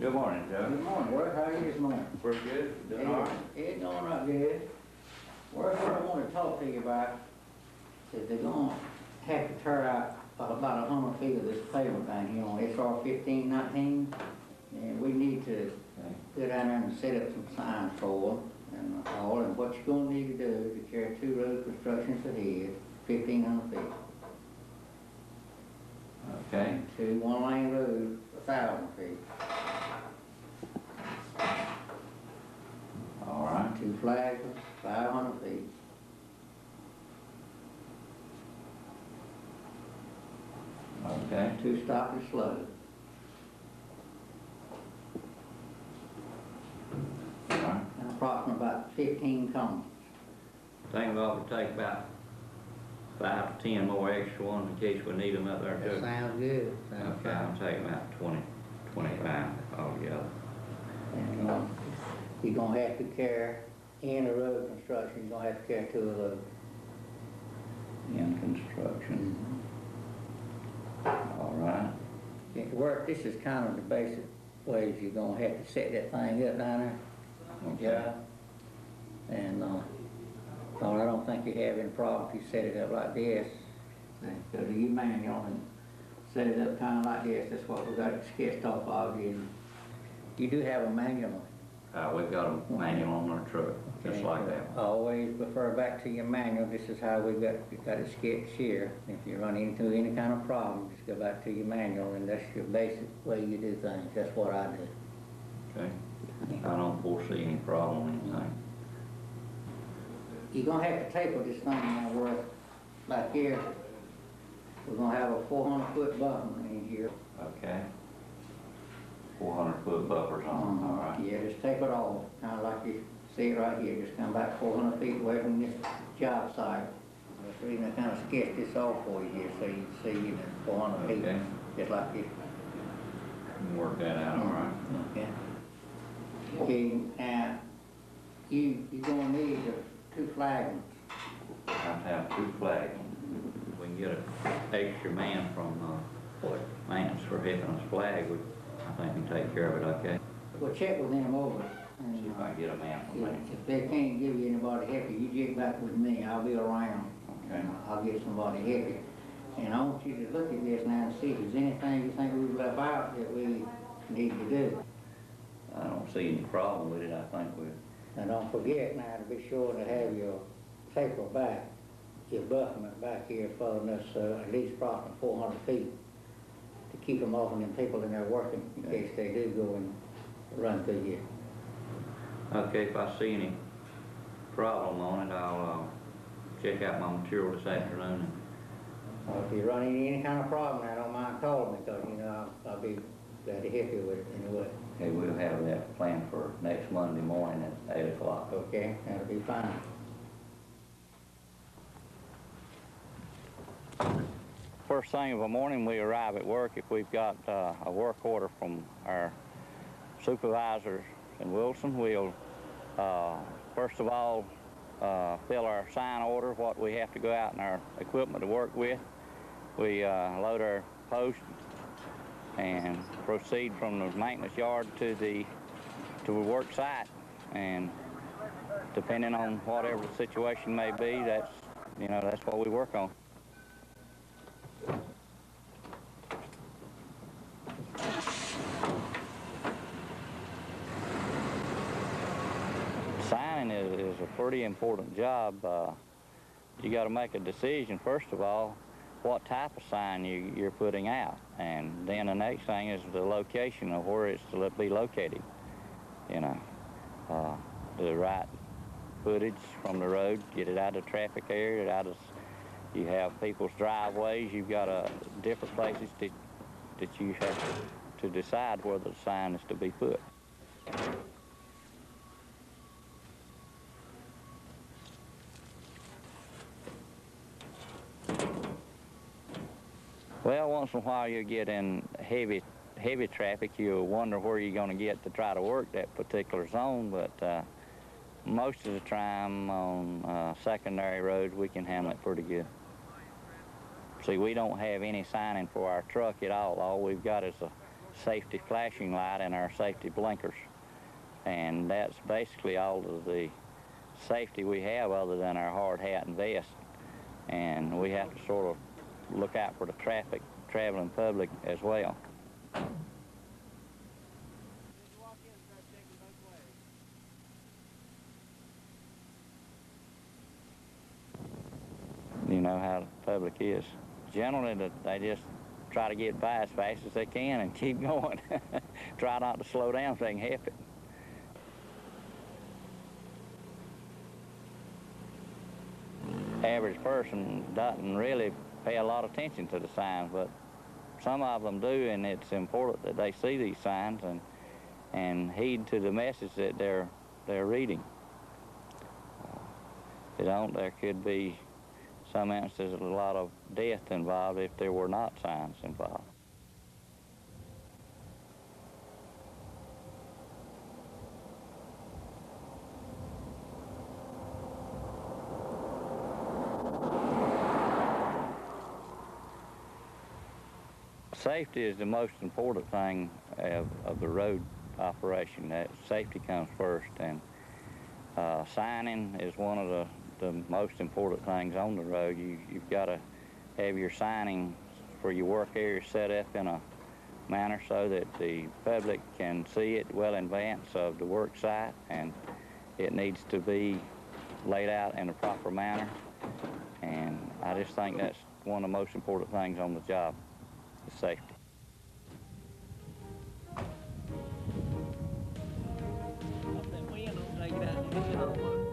Good morning, Joe. Good morning, Worth. How are you this morning? We're good. Doing all right. It's going up good. Worth, what I want to talk to you about is they're going to have to tear out about 100 feet of this pavement down here on SR 1519. And we need to go down there and set up some signs for them and all. And what you're going to need to do is to carry 2 road constructions ahead, 1,500 feet. Okay. 2 one-lane roads, 1,000 feet. All right. 2 flags, 500 feet. Okay. 2 stop and slow. All right. And approximately about 15 cones. Think we'll probably take about 5 to 10 more extra ones in case we need them up there That too. sounds good. Okay, I'll take about 20, 25 altogether. And you're gonna have to carry, in the road construction, you're gonna have to carry 2 of those. In construction. All right. Work, this is kind of the basic ways you're gonna have to set that thing up down there. Okay. And, I don't think you have any problem if you set it up like this. Go to your manual and set it up kind of like this. That's what we got it sketched off of you. You do have a manual. We've got a manual on our truck, just like that. Always refer back to your manual. This is how we've got it sketched here. If you run into any kind of problem, just go back to your manual, and that's your basic way you do things. That's what I do. Okay. I don't foresee any problem or anything. You're gonna have to taper this thing now, Worth. Like here, we're gonna have a 400-foot buffer in here. Okay. 400-foot buffers on, all right. Yeah, just tape it off, kind of like you see it right here. Just come back 400 feet away from this job site. That's the reason I kind of sketched this off for you here, so you can see, 400 feet, Okay. just like this. Can work that out, all right. Okay. Okay, now, you're gonna need 2 flags. I have to have 2 flags. We can get an extra man from maintenance for helping us flag. I think we can take care of it, okay? We'll check with them over. And, See if I can get a man from maintenance. if they can't give you anybody help you, you check back with me. I'll be around. Okay. I'll get somebody help you. And I want you to look at this now and see if there's anything you think we've left out that we need to do. I don't see any problem with it. I think we. And don't forget now to be sure to have your taper back, your bufferment back here far enough, so at least approximately 400 feet to keep them off and them people in there working in case they do go and run through here. Okay, if I see any problem on it, I'll check out my material this afternoon. If you run into any kind of problem, I don't mind calling me because, I'll be glad to help you with it anyway. Okay, we'll have that planned for next Monday morning at 8 o'clock. Okay, that'll be fine. First thing of the morning we arrive at work, if we've got a work order from our supervisors in Wilson, we'll first of all fill our sign order, what we have to go out in our equipment to work with. We load our post and proceed from the maintenance yard to the work site, and depending on whatever the situation may be, that's what we work on. Signing is a pretty important job. You got to make a decision, first of all, what type of sign you're putting out. And then the next thing is the location of where it's to be located. The right footage from the road, get it out of the traffic area, you have people's driveways, you've got different places that you have to decide where the sign is to be put. Well, once in a while you get in heavy traffic, you'll wonder where you're going to get to try to work that particular zone, but most of the time on secondary roads we can handle it pretty good. See, we don't have any signing for our truck at all. All we've got is a safety flashing light and our safety blinkers. And that's basically all of the safety we have other than our hard hat and vest. And we have to sort of look out for the traffic, traveling public as well. You know how the public is. Generally, they just try to get by as fast as they can and keep going. Try not to slow down if they can help it. Average person doesn't really pay a lot of attention to the signs, but some of them do, and it's important that they see these signs and heed to the message that they're reading. If they don't, there could be some instances a lot of death involved if there were not signs involved. Safety is the most important thing of the road operation. That safety comes first, and signing is one of the most important things on the road. You've got to have your signing for your work area set up in a manner so that the public can see it well in advance of the work site, and it needs to be laid out in a proper manner. And I just think that's one of the most important things on the job, is safety. That wind will take it out.